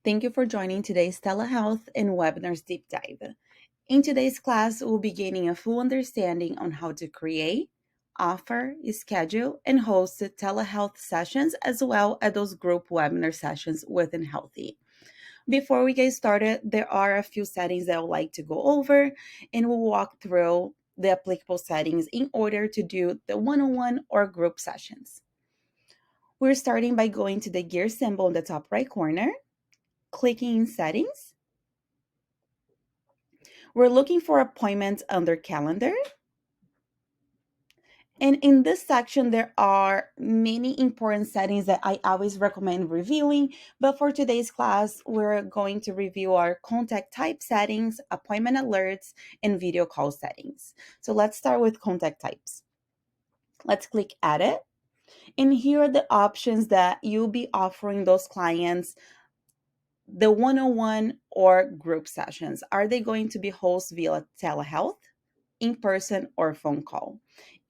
Thank you for joining today's Telehealth and Webinars Deep Dive. In today's class, we'll be gaining a full understanding on how to create, offer, schedule, and host telehealth sessions, as well as those group webinar sessions within Healthie. Before we get started, there are a few settings that I would like to go over, and we'll walk through the applicable settings in order to do the one-on-one or group sessions. We're starting by going to the gear symbol in the top right corner, clicking in Settings. We're looking for appointments under Calendar. And in this section, there are many important settings that I always recommend reviewing. But for today's class, we're going to review our contact type settings, appointment alerts, and video call settings. So let's start with contact types. Let's click Edit. And here are the options that you'll be offering those clients the one-on-one or group sessions. Are they going to be hosted via telehealth, in person, or phone call?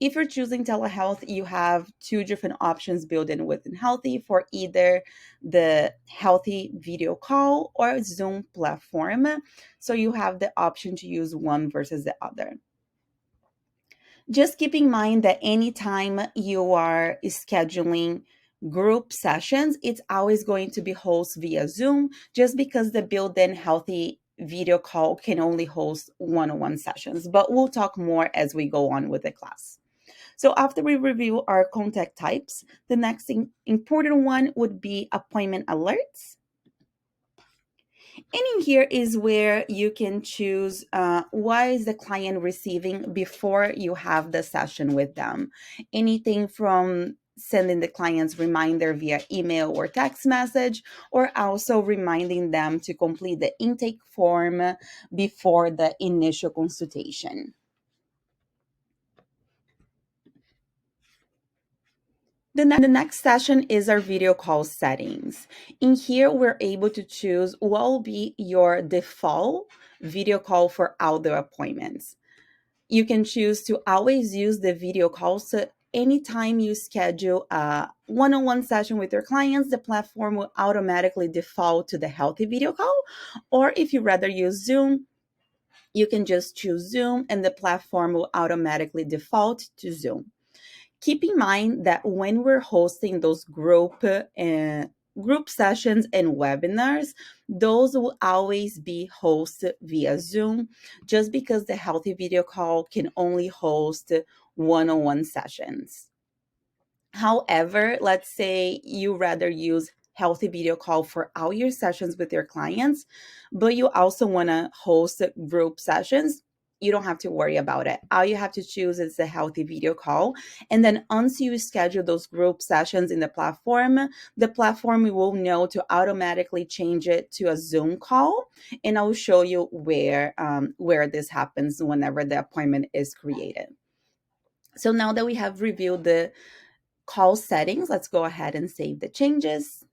If you're choosing telehealth, you have two different options built in within Healthie for either the Healthie video call or Zoom platform. So you have the option to use one versus the other. Just keep in mind that anytime you are scheduling group sessions, it's always going to be hosted via Zoom, just because the built-in Healthie video call can only host one-on-one sessions. But we'll talk more as we go on with the class. So after we review our contact types, the next important one would be appointment alerts. And in here is where you can choose what is the client receiving before you have the session with them. Anything from sending the clients reminder via email or text message, or also reminding them to complete the intake form before the initial consultation. The next session is our video call settings. In here, we're able to choose what will be your default video call for outdoor appointments. You can choose to always use the video call. So anytime you schedule a one-on-one session with your clients, the platform will automatically default to the Healthie video call. Or if you rather use Zoom, you can just choose Zoom and the platform will automatically default to Zoom. Keep in mind that when we're hosting those group sessions and webinars, those will always be hosted via Zoom, just because the Healthie video call can only host one-on-one sessions. However, let's say you rather use Healthie video call for all your sessions with your clients, but you also want to host group sessions. You don't have to worry about it. All you have to choose is the Healthie video call. And then once you schedule those group sessions in the platform will know to automatically change it to a Zoom call. And I'll show you where this happens whenever the appointment is created. So now that we have reviewed the call settings, let's go ahead and save the changes.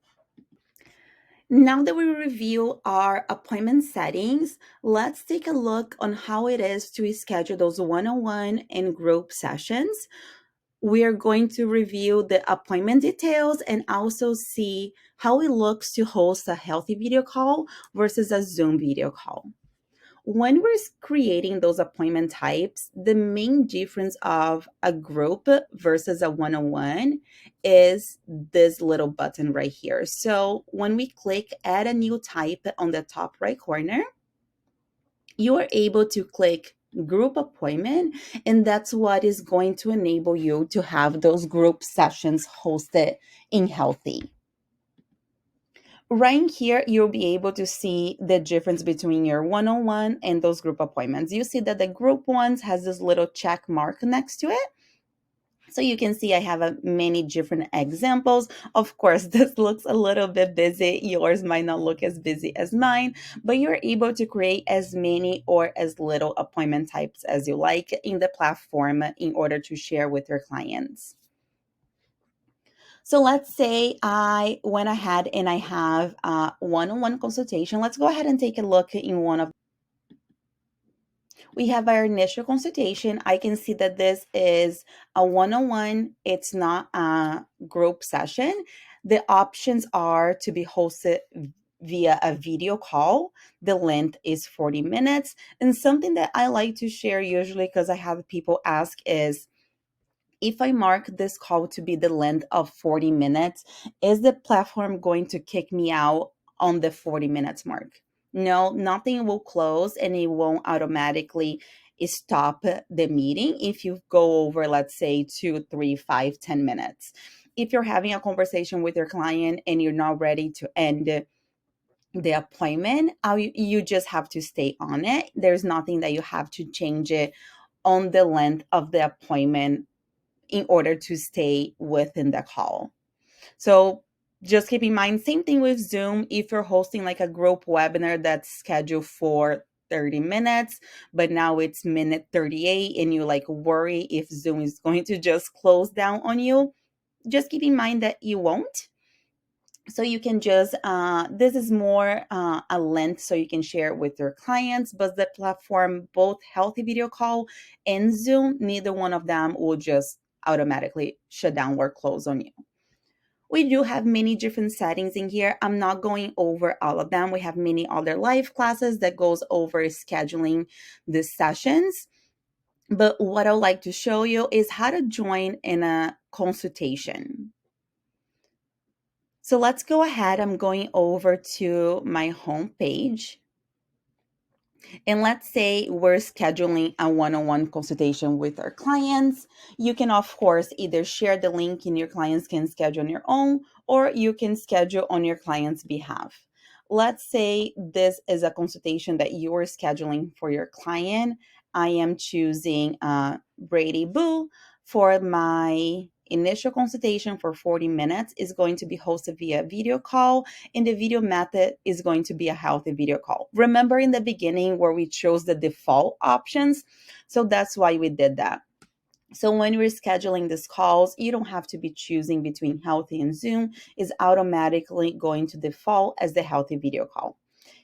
Now that we review our appointment settings, let's take a look on how it is to schedule those one-on-one and group sessions. We are going to review the appointment details and also see how it looks to host a Healthie video call versus a Zoom video call. When we're creating those appointment types, the main difference of a group versus a one-on-one is this little button right here. So when we click add a new type on the top right corner, you are able to click group appointment, and that's what is going to enable you to have those group sessions hosted in Healthie. Right here, you'll be able to see the difference between your one-on-one and those group appointments. You see that the group ones has this little check mark next to it. So you can see I have many different examples. Of course, this looks a little bit busy. Yours might not look as busy as mine, but you're able to create as many or as little appointment types as you like in the platform in order to share with your clients. So let's say I went ahead and I have a one-on-one consultation. Let's go ahead and take a look in one of. We have our initial consultation. I can see that this is a one-on-one. It's not a group session. The options are to be hosted via a video call, the length is 40 minutes. And something that I like to share usually, because I have people ask, is if I mark this call to be the length of 40 minutes, is the platform going to kick me out on the 40 minutes mark? No, nothing will close and it won't automatically stop the meeting if you go over, let's say, 2, 3, 5, 10 minutes. If you're having a conversation with your client and you're not ready to end the appointment, you just have to stay on it. There's nothing that you have to change it on the length of the appointment in order to stay within the call. So just keep in mind, same thing with Zoom. If you're hosting like a group webinar that's scheduled for 30 minutes, but now it's minute 38 and you like worry if Zoom is going to just close down on you, just keep in mind that you won't. So you can just, this is more a length so you can share it with your clients, but the platform, both Healthy Video Call and Zoom, neither one of them will just automatically shut down or close on you. We do have many different settings in here. I'm not going over all of them. We have many other live classes that goes over scheduling the sessions. But what I'd like to show you is how to join in a consultation. So let's go ahead. I'm going over to my home page. And let's say we're scheduling a one-on-one consultation with our clients. You can, of course, either share the link and your clients can schedule on your own, or you can schedule on your client's behalf. Let's say this is a consultation that you are scheduling for your client. I am choosing Brady Boo for my initial consultation for 40 minutes. Is going to be hosted via video call, and the video method is going to be a healthy video call. Remember in the beginning where we chose the default options? So that's why we did that. So when we're scheduling these calls, you don't have to be choosing between Healthy and Zoom. It's automatically going to default as the Healthy video call.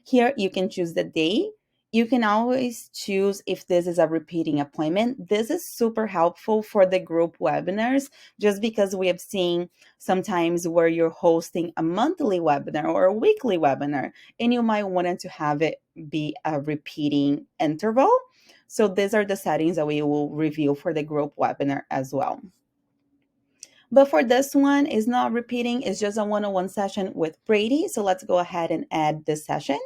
Here you can choose the day. You can always choose if this is a repeating appointment. This is super helpful for the group webinars, just because we have seen sometimes where you're hosting a monthly webinar or a weekly webinar, and you might want to have it be a repeating interval. So these are the settings that we will review for the group webinar as well. But for this one, it's not repeating, it's just a one-on-one session with Brady. So let's go ahead and add this session.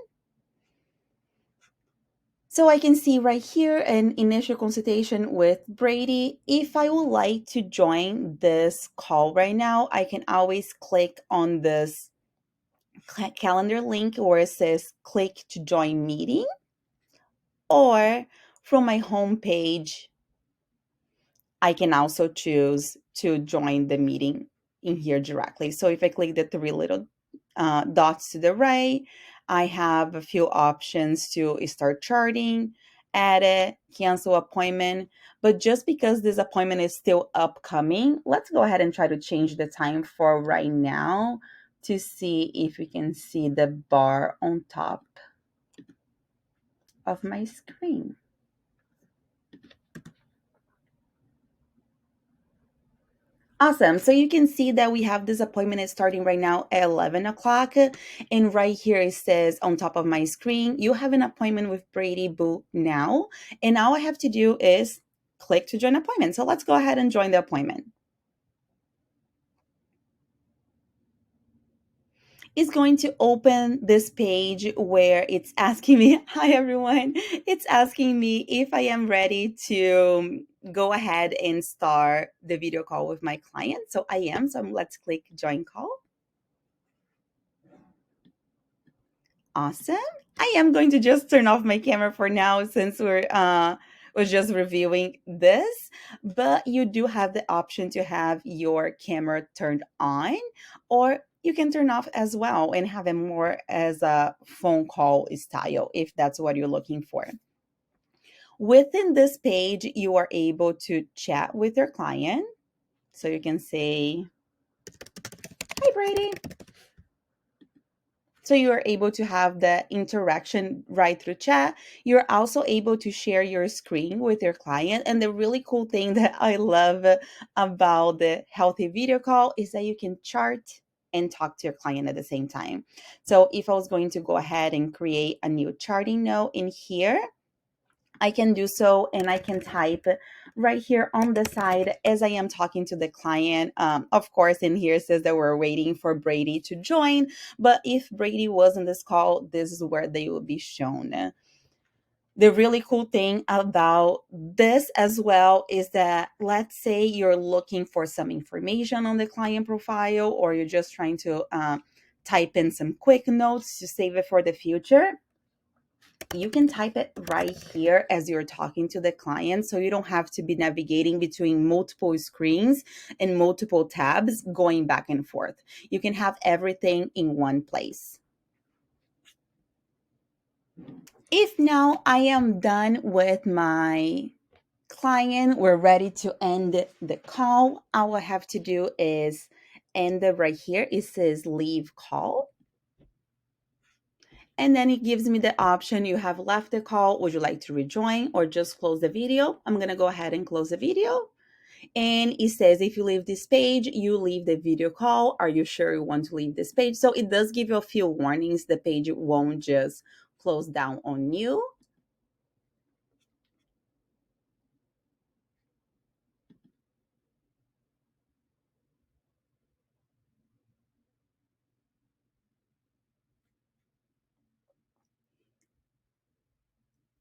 So I can see right here an initial consultation with Brady. If I would like to join this call right now, I can always click on this calendar link where it says click to join meeting, or from my home page, I can also choose to join the meeting in here directly. So if I click the three little dots to the right, I have a few options to start charting, edit, cancel appointment. But just because this appointment is still upcoming, let's go ahead and try to change the time for right now to see if we can see the bar on top of my screen. Awesome. So you can see that we have this appointment is starting right now at 11 o'clock. And right here it says on top of my screen, you have an appointment with Brady Boo now. And all I have to do is click to join appointment. So let's go ahead and join the appointment. It's going to open this page where it's asking me, hi everyone, it's asking me if I am ready to go ahead and start the video call with my client. So I am, so let's click join call. Awesome. I am going to just turn off my camera for now since we're just reviewing this, but you do have the option to have your camera turned on, or you can turn off as well and have it more as a phone call style if that's what you're looking for. Within this page, you are able to chat with your client. So you can say, hi Brady. So you are able to have the interaction right through chat. You're also able to share your screen with your client. And the really cool thing that I love about the Healthy video call is that you can chart. and talk to your client at the same time. So if I was going to go ahead and create a new charting note in here, I can do so, and I can type right here on the side as I am talking to the client. Of course, in here it says that we're waiting for Brady to join, but if Brady was in this call, this is where they will be shown. The really cool thing about this as well is that, let's say you're looking for some information on the client profile, or you're just trying to type in some quick notes to save it for the future. You can type it right here as you're talking to the client, so you don't have to be navigating between multiple screens and multiple tabs going back and forth. You can have everything in one place. If now I am done with my client, we're ready to end the call, all I have to do is end it right here. It says leave call. And then it gives me the option, you have left the call, would you like to rejoin or just close the video? I'm going to go ahead and close the video. And it says, if you leave this page, you leave the video call. Are you sure you want to leave this page? So it does give you a few warnings. The page won't just close down on you.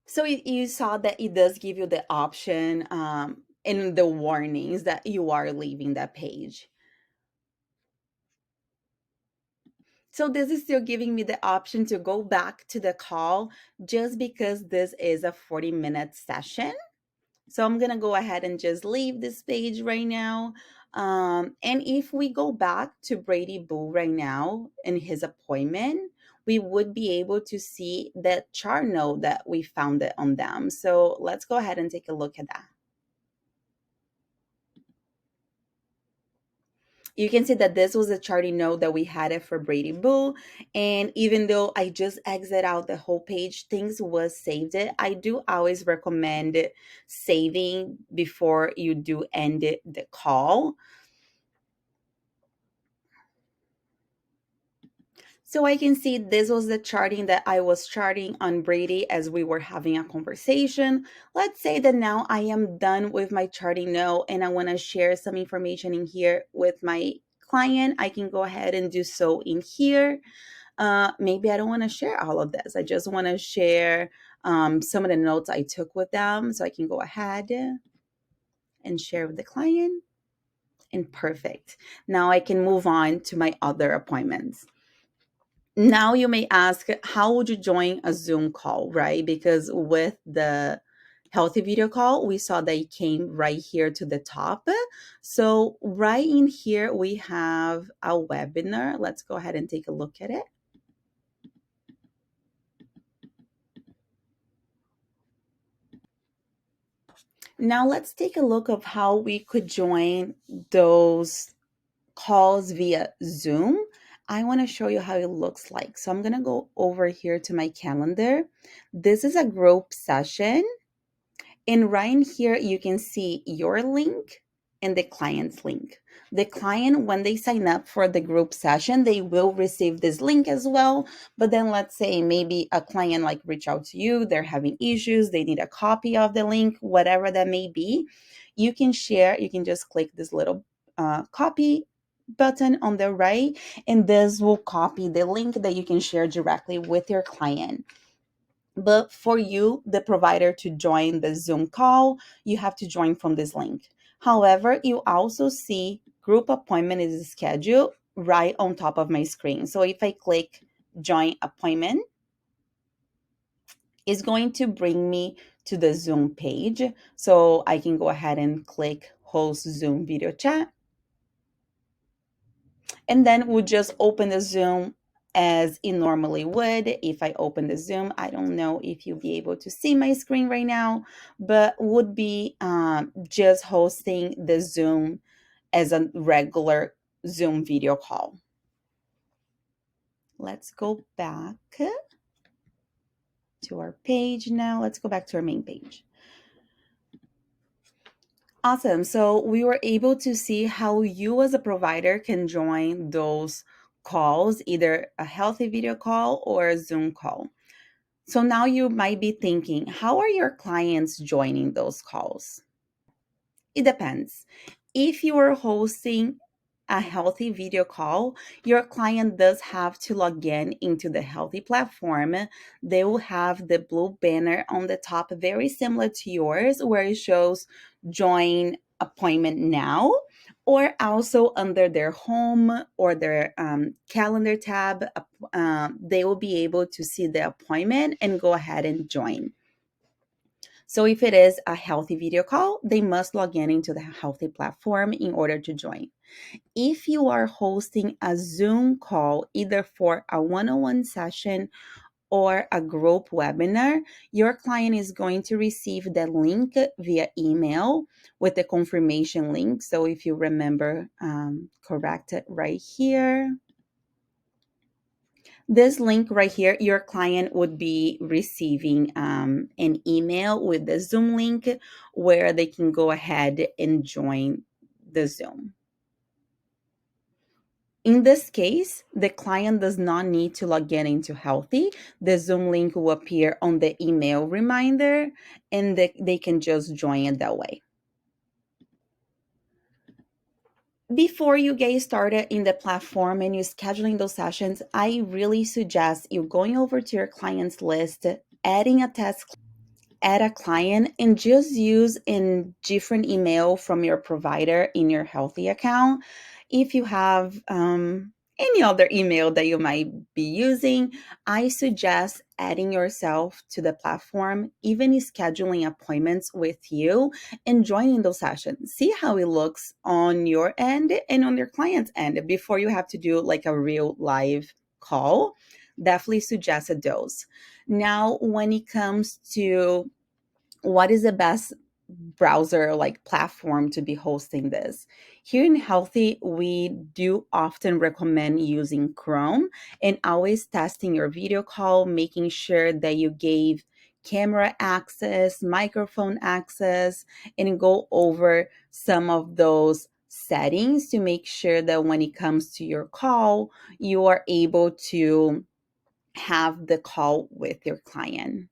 So you saw that it does give you the option in the warnings that you are leaving that page. So this is still giving me the option to go back to the call just because this is a 40-minute session. So I'm going to go ahead and just leave this page right now. And if we go back to Brady Boo right now in his appointment, we would be able to see the chart note that we found it on them. So let's go ahead and take a look at that. You can see that this was a charting note that we had it for Brady Boo. And even though I just exit out the whole page, things was saved it. I do always recommend saving before you do end the call. So I can see this was the charting that I was charting on Brady as we were having a conversation. Let's say that now I am done with my charting note and I want to share some information in here with my client. I can go ahead and do so in here. Maybe I don't want to share all of this. I just want to share some of the notes I took with them. So I can go ahead and share with the client. And perfect. Now I can move on to my other appointments. Now you may ask, how would you join a Zoom call, right? Because with the Healthie video call, we saw that it came right here to the top. So right in here, we have a webinar. Let's go ahead and take a look at it. Now let's take a look of how we could join those calls via Zoom. I want to show you how it looks like. So I'm going to go over here to my calendar. This is a group session. And right in here, you can see your link and the client's link. The client, when they sign up for the group session, they will receive this link as well. But then let's say maybe a client like reach out to you, they're having issues, they need a copy of the link, whatever that may be. You can share, you can just click this little copy button on the right, and this will copy the link that you can share directly with your client. But for you, the provider, to join the Zoom call, you have to join from this link. However, you also see group appointment is scheduled right on top of my screen. So if I click join appointment, it's going to bring me to the Zoom page. So I can go ahead and click host Zoom video chat. And then we'll just open the Zoom as it normally would. If I open the Zoom, I don't know if you'll be able to see my screen right now, but would be just hosting the Zoom as a regular Zoom video call. Let's go back to our page now. Let's go back to our main page. Awesome. So we were able to see how you as a provider can join those calls, either a Healthie video call or a Zoom call. So now you might be thinking, how are your clients joining those calls? It depends. If you are hosting a Healthie video call, your client does have to log in into the Healthie platform. They will have the blue banner on the top, very similar to yours, where it shows join appointment now, or also under their home or their calendar tab, they will be able to see the appointment and go ahead and join. So if it is a Healthie video call, they must log in into the Healthie platform in order to join. If you are hosting a Zoom call, either for a one-on-one session or a group webinar, your client is going to receive the link via email with the confirmation link. So if you remember, correct it right here. This link right here, your client would be receiving an email with the Zoom link where they can go ahead and join the Zoom. In this case, the client does not need to log in into Healthie. The Zoom link will appear on the email reminder and they can just join it that way. Before you get started in the platform and you scheduling those sessions, I really suggest you going over to your clients list, adding a test, add a client, and just use a different email from your provider in your Healthie account. If you have any other email that you might be using, I suggest adding yourself to the platform, even scheduling appointments with you and joining those sessions. See how it looks on your end and on your client's end before you have to do like a real live call. Definitely suggested those. Now, when it comes to what is the best browser like platform to be hosting this, here in Healthie we do often recommend using Chrome and always testing your video call, making sure that you gave camera access, microphone access, and go over some of those settings to make sure that when it comes to your call, you are able to have the call with your client.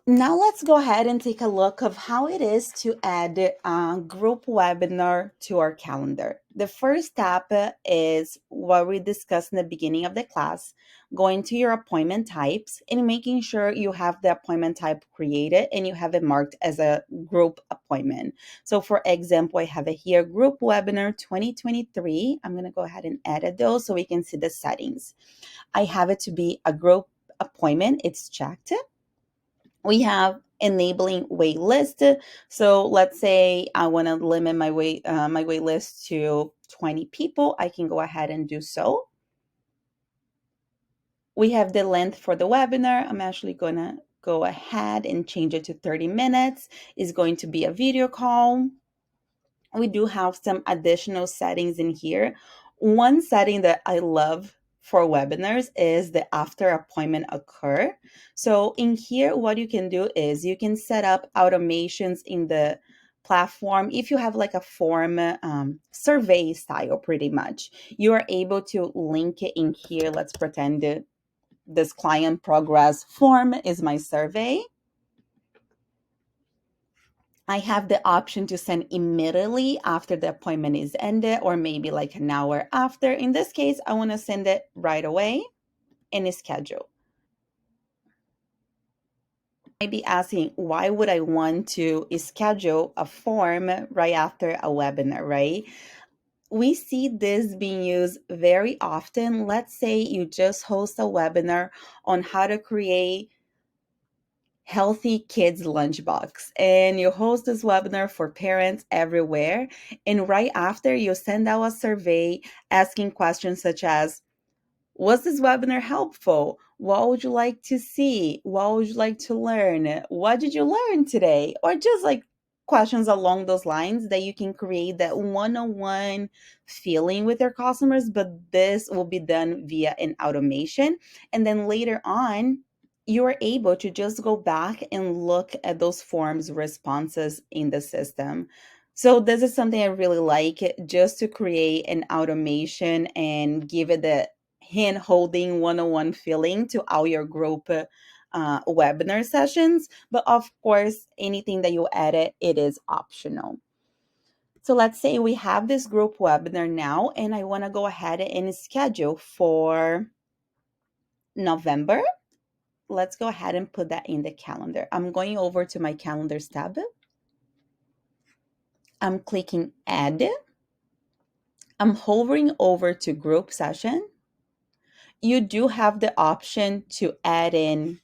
Now let's go ahead and take a look of how it is to add a group webinar to our calendar. The first step is what we discussed in the beginning of the class, going to your appointment types and making sure you have the appointment type created and you have it marked as a group appointment. So for example, I have it here, group webinar 2023. I'm going to go ahead and edit those so we can see the settings. I have it to be a group appointment. It's checked. We have enabling wait list. So let's say I want to limit my wait list to 20 people. I can go ahead and do so. We have the length for the webinar. I'm actually going to go ahead and change it to 30 minutes. It's going to be a video call. We do have some additional settings in here. One setting that I love for webinars is the after appointment occur. So in here, what you can do is you can set up automations in the platform. If you have like a form survey style, pretty much, you are able to link it in here. Let's pretend that this client progress form is my survey. I have the option to send immediately after the appointment is ended or maybe like an hour after. In this case, I want to send it right away and schedule. I might be asking, why would I want to schedule a form right after a webinar, right? We see this being used very often. Let's say you just host a webinar on how to create healthy kids lunchbox and you host this webinar for parents everywhere, and right after you send out a survey asking questions such as, was this webinar helpful? What would you like to see? What would you like to learn? What did you learn today? Or just like questions along those lines, that you can create that one-on-one feeling with your customers, but this will be done via an automation. And then later on, you are able to just go back and look at those forms responses in the system. So this is something I really like, just to create an automation and give it the hand holding one-on-one feeling to all your group webinar sessions. But of course, anything that you edit, it is optional. So let's say we have this group webinar now, and I want to go ahead and schedule for November. Let's go ahead and put that in the calendar. I'm going over to my calendars tab. I'm clicking add. I'm hovering over to group session. You do have the option to add in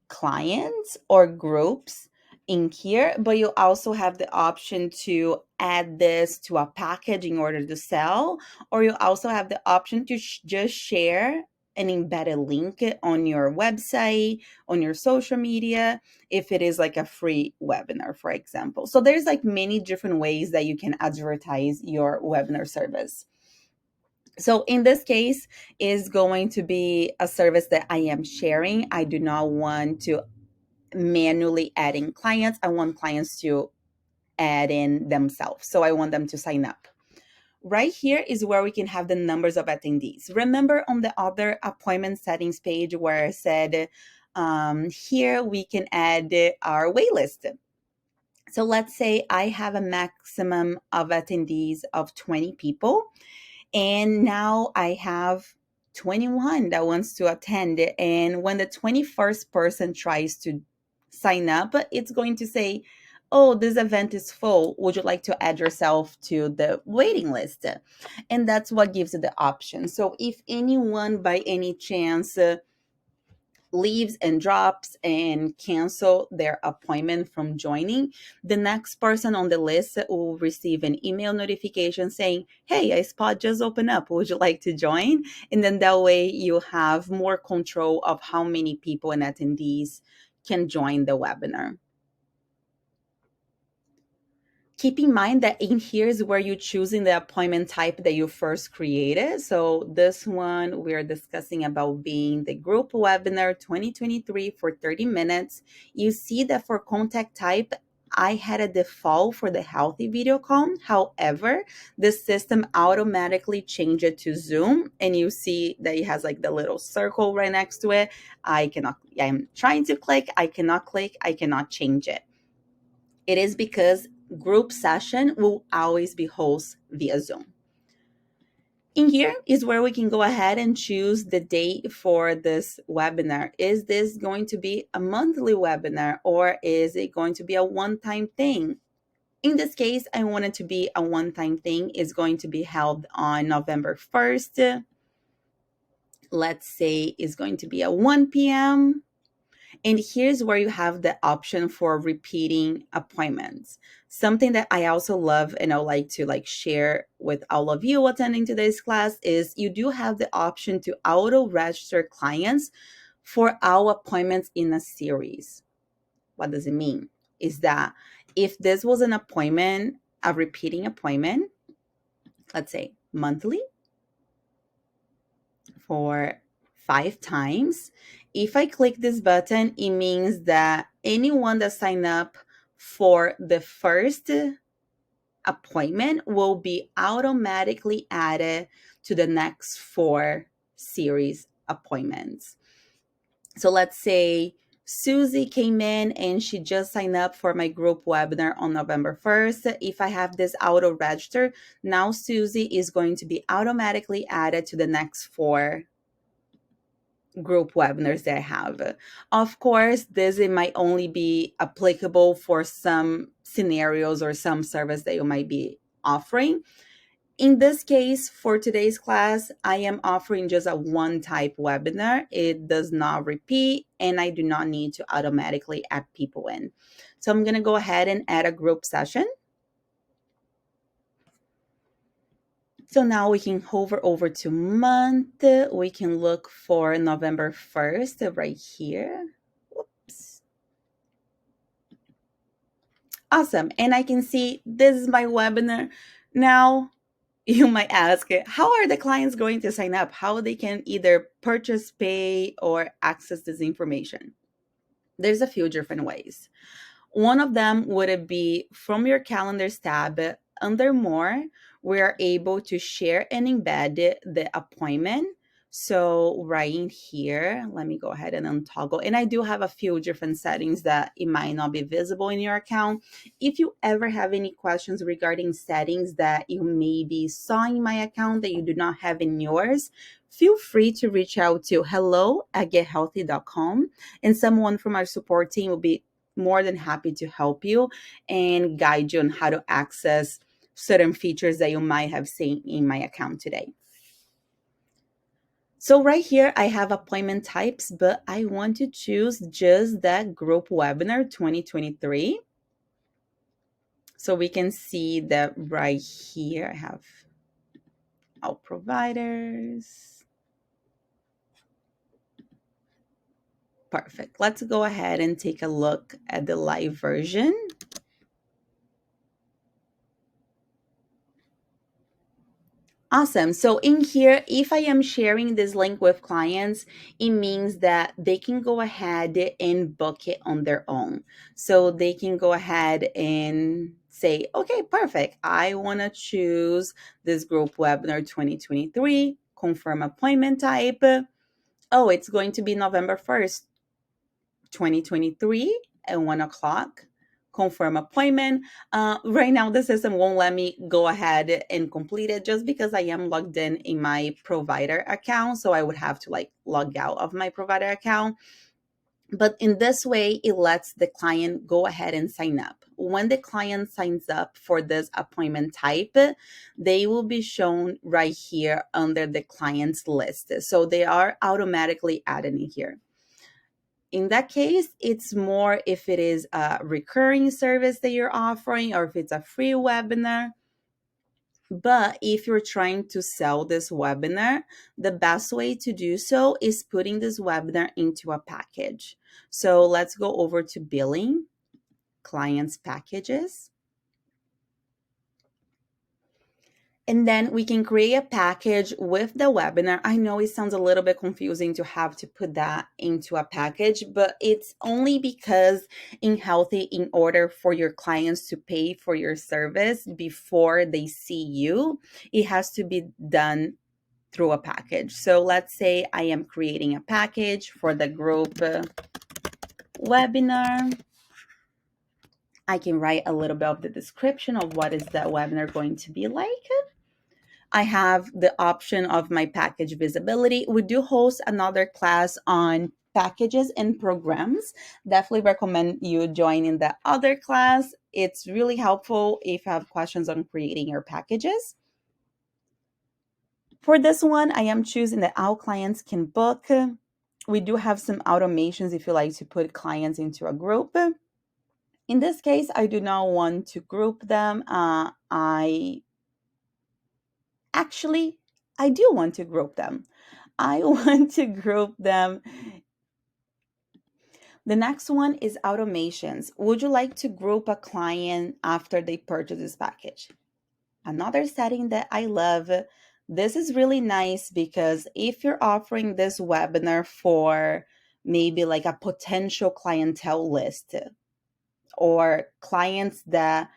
clients or groups in here, but you also have the option to add this to a package in order to sell, or you also have the option to just share an embedded link on your website, on your social media, if it is like a free webinar, for example. So there's like many different ways that you can advertise your webinar service. So in this case is going to be a service that I am sharing. I do not want to manually add in clients. I want clients to add in themselves. So I want them to sign up. Right here is where we can have the numbers of attendees. Remember on the other appointment settings page where I said, here we can add our waitlist. So let's say I have a maximum of attendees of 20 people. And now I have 21 that wants to attend. And when the 21st person tries to sign up, it's going to say, oh, this event is full. Would you like to add yourself to the waiting list? And that's what gives it the option. So if anyone by any chance leaves and drops and cancel their appointment from joining, the next person on the list will receive an email notification saying, hey, a spot just opened up, would you like to join? And then that way you have more control of how many people and attendees can join the webinar. Keep in mind that in here is where you're choosing the appointment type that you first created. So this one, we're discussing about being the group webinar 2023 for 30 minutes. You see that for contact type, I had a default for the Healthie video call. However, the system automatically changed it to Zoom, and you see that it has like the little circle right next to it. I'm trying to click, I cannot click, I cannot change it. It is because group session will always be hosted via Zoom. In here is where we can go ahead and choose the date for this webinar. Is this going to be a monthly webinar, or is it going to be a one-time thing? In this case, I want it to be a one-time thing. It's going to be held on November 1st. Let's say it's going to be at 1 p.m. And here's where you have the option for repeating appointments. Something that I also love and I like to share with all of you attending today's class is you do have the option to auto register clients for our appointments in a series. What does it mean? Is that if this was an appointment, a repeating appointment, let's say monthly, for 5 times. If I click this button, it means that anyone that signed up for the first appointment will be automatically added to the next 4 series appointments. So let's say Susie came in and she just signed up for my group webinar on November 1st. If I have this auto register, now Susie is going to be automatically added to the next 4 group webinars that I have. Of course, this it might only be applicable for some scenarios or some service that you might be offering. In this case, for today's class, I am offering just a one type webinar. It does not repeat, and I do not need to automatically add people in. So I'm going to go ahead and add a group session. So now we can hover over to month. We can look for November 1st right here. Oops. Awesome. And I can see this is my webinar. Now, you might ask, how are the clients going to sign up? How they can either purchase, pay, or access this information? There's a few different ways. One of them would be from your calendars tab under more, we are able to share and embed the appointment. So right in here, let me go ahead and untoggle. And I do have a few different settings that it might not be visible in your account. If you ever have any questions regarding settings that you maybe saw in my account that you do not have in yours, feel free to reach out to hello@gethealthy.com, and someone from our support team will be more than happy to help you and guide you on how to access certain features that you might have seen in my account today. So right here, I have appointment types, but I want to choose just that group webinar 2023. So we can see that right here, I have all providers. Perfect. Let's go ahead and take a look at the live version. Awesome. So in here, if I am sharing this link with clients, it means that they can go ahead and book it on their own. So they can go ahead and say, okay, perfect. I want to choose this group webinar 2023, confirm appointment type. Oh, it's going to be November 1st, 2023 at 1 o'clock. Confirm appointment. Right now, the system won't let me go ahead and complete it just because I am logged in my provider account. So I would have to like log out of my provider account. But in this way, it lets the client go ahead and sign up. When the client signs up for this appointment type, they will be shown right here under the client's list. So they are automatically added in here. In that case, it's more if it is a recurring service that you're offering or if it's a free webinar. But if you're trying to sell this webinar, the best way to do so is putting this webinar into a package. So let's go over to billing, clients packages. And then we can create a package with the webinar. I know it sounds a little bit confusing to have to put that into a package, but it's only because in Healthie, in order for your clients to pay for your service before they see you, it has to be done through a package. So let's say I am creating a package for the group webinar. I can write a little bit of the description of what is that webinar going to be like. I have the option of my package visibility. We do host another class on packages and programs. Definitely recommend you joining the other class. It's really helpful if you have questions on creating your packages. For this one, I am choosing that all clients can book. We do have some automations if you like to put clients into a group. In this case, I do not want to group them. I do want to group them. I want to group them. The next one is automations. Would you like to group a client after they purchase this package? Another setting that I love. This is really nice because if you're offering this webinar for maybe like a potential clientele list or clients that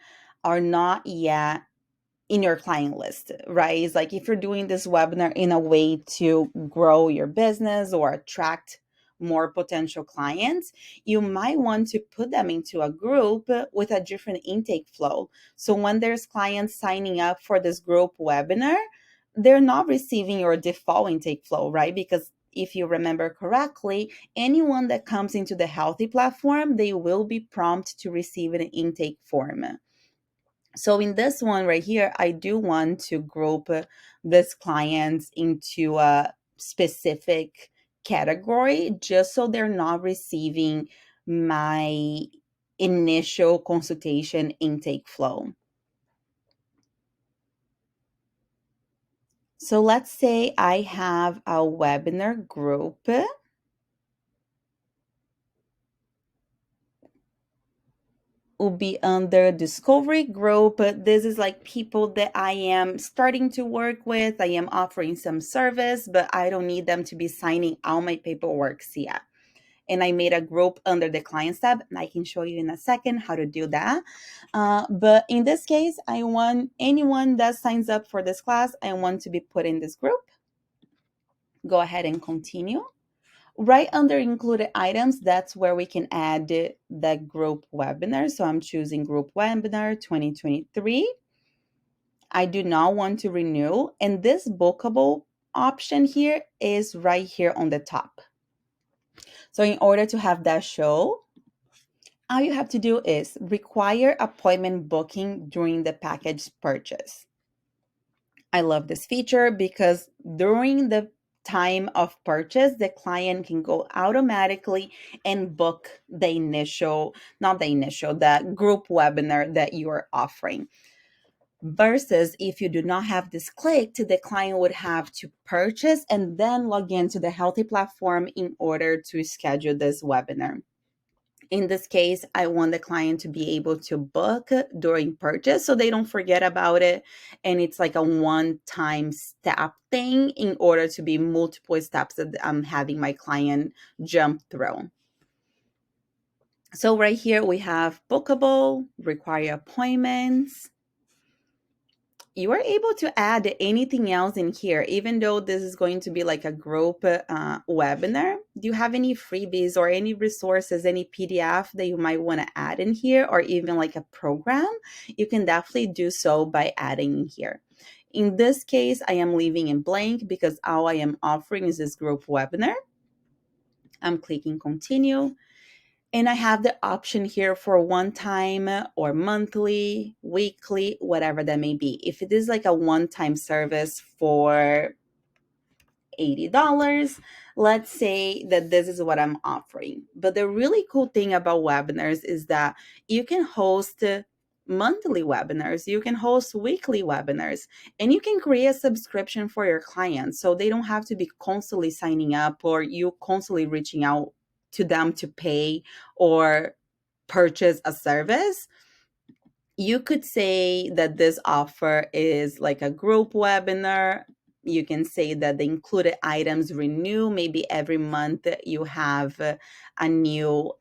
are not yet in your client list, right? It's like if you're doing this webinar in a way to grow your business or attract more potential clients, you might want to put them into a group with a different intake flow. So when there's clients signing up for this group webinar, they're not receiving your default intake flow, right? Because if you remember correctly, anyone that comes into the Healthie platform, they will be prompted to receive an intake form. So in this one right here, I do want to group this clients into a specific category just so they're not receiving my initial consultation intake flow. So let's say I have a webinar group. Will be under discovery group. This is like people that I am starting to work with. I am offering some service, but I don't need them to be signing all my paperwork yet. and I made a group under the clients tab, and I can show you in a second how to do that. But in this case, I want anyone that signs up for this class, I want to be put in this group. Go ahead and continue. Right under included items, that's where we can add the group webinar. So I'm choosing group webinar 2023. I do not want to renew. And this bookable option here is right here on the top. So in order to have that show, all you have to do is require appointment booking during the package purchase. I love this feature because during the time of purchase, the client can go automatically and book the group webinar that you are offering. Versus if you do not have this clicked, the client would have to purchase and then log into the Healthie platform in order to schedule this webinar. In this case, I want the client to be able to book during purchase so they don't forget about it. And it's like a one-time step thing in order to be multiple steps that I'm having my client jump through. So right here we have bookable, require appointments. You are able to add anything else in here, even though this is going to be like a group webinar. Do you have any freebies or any resources, any PDF that you might want to add in here, or even like a program? You can definitely do so by adding in here. In this case, I am leaving in blank because all I am offering is this group webinar. I'm clicking continue. And I have the option here for one time or monthly, weekly, whatever that may be. If it is like a one-time service for $80, let's say that this is what I'm offering. But the really cool thing about webinars is that you can host monthly webinars, you can host weekly webinars, and you can create a subscription for your clients so they don't have to be constantly signing up or you constantly reaching out to them to pay or purchase a service. You could say that this offer is like a group webinar. You can say that the included items renew. Maybe every month you have a new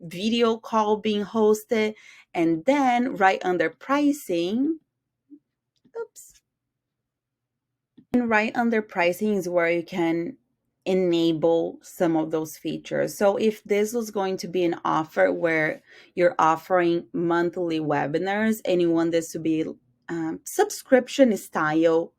video call being hosted, and then right under pricing, oops, and right under pricing is where you can enable some of those features. So if this was going to be an offer where you're offering monthly webinars and you want this to be subscription style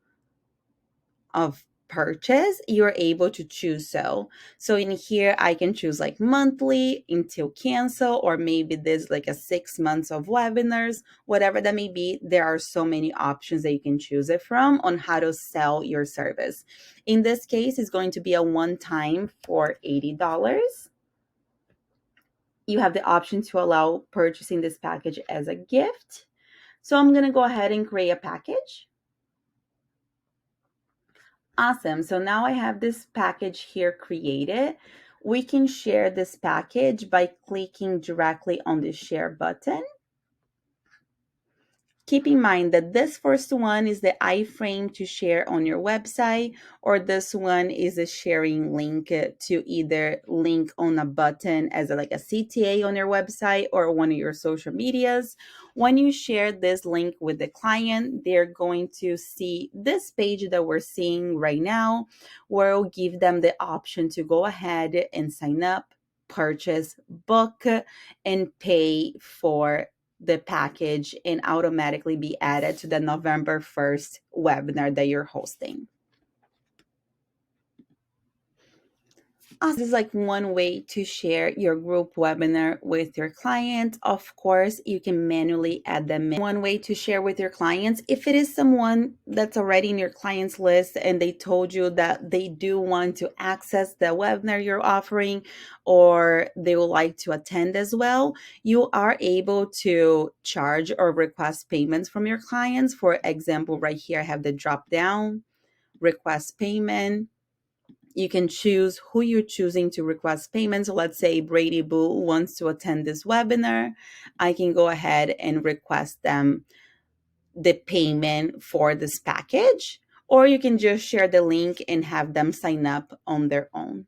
of purchase, you're able to choose so in here I can choose like monthly until cancel, or maybe there's like a 6 months of webinars, whatever that may be. There are so many options that you can choose it from on how to sell your service. In this case, it's going to be a one time for $80. You have the option to allow purchasing this package as a gift. So I'm going to go ahead and create a package. Awesome. So now I have this package here created. We can share this package by clicking directly on the share button. Keep in mind that this first one is the iframe to share on your website, or this one is a sharing link to either link on a button as like a CTA on your website or one of your social medias. When you share this link with the client, they're going to see this page that we're seeing right now, where we'll give them the option to go ahead and sign up, purchase, book, and pay for the package and automatically be added to the November 1st webinar that you're hosting. This is like one way to share your group webinar with your clients. Of course, you can manually add them in. One way to share with your clients, if it is someone that's already in your clients list and they told you that they do want to access the webinar you're offering, or they would like to attend as well, you are able to charge or request payments from your clients. For example, right here, I have the drop down, request payment. You can choose who you're choosing to request payment. So let's say Brady Boo wants to attend this webinar. I can go ahead and request them the payment for this package, or you can just share the link and have them sign up on their own.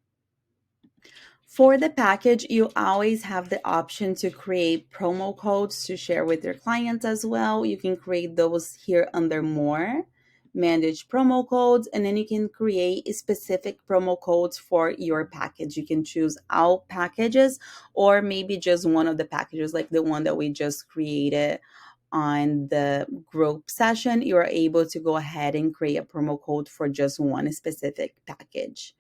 For the package, you always have the option to create promo codes to share with your clients as well. You can create those here under more, manage promo codes, and then you can create specific promo codes for your package. You can choose all packages or maybe just one of the packages, like the one that we just created on the group session. You are able to go ahead and create a promo code for just one specific package.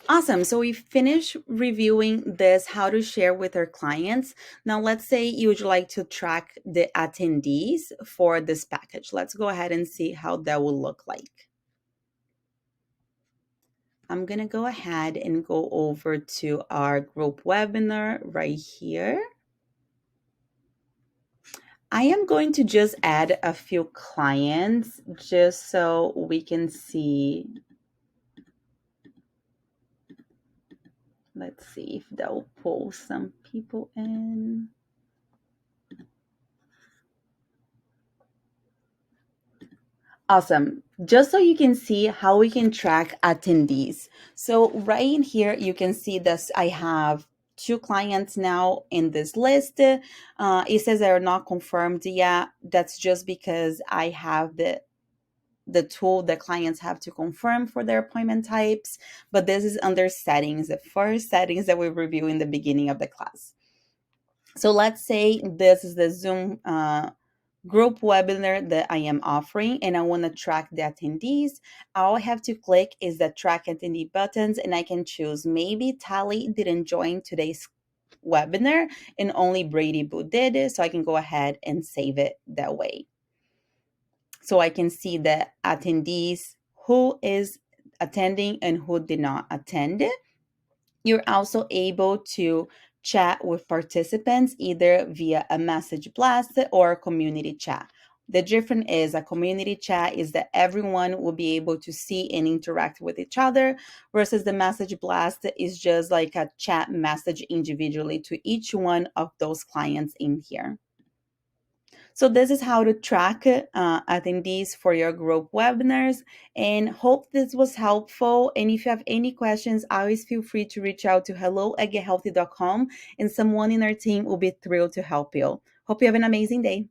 Awesome. So we finished reviewing this, how to share with our clients. Now, let's say you would like to track the attendees for this package. Let's go ahead and see how that will look like. I'm going to go ahead and go over to our group webinar right here. I am going to just add a few clients just so we can see. Let's see if that will pull some people in. Awesome. Just so you can see how we can track attendees. So right in here, you can see this. I have two clients now in this list. It says they're not confirmed yet. That's just because I have the tool that clients have to confirm for their appointment types. But this is under settings, the first settings that we review in the beginning of the class. So let's say this is the Zoom group webinar that I am offering and I want to track the attendees. All I have to click is the track attendee buttons and I can choose maybe Tally didn't join today's webinar and only Brady Boo did it. So I can go ahead and save it that way. So I can see the attendees, who is attending and who did not attend. You're also able to chat with participants either via a message blast or a community chat. The difference is a community chat is that everyone will be able to see and interact with each other, versus the message blast is just like a chat message individually to each one of those clients in here. So this is how to track attendees for your group webinars, and hope this was helpful. And if you have any questions, always feel free to reach out to hello@gethealthy.com and someone in our team will be thrilled to help you. Hope you have an amazing day.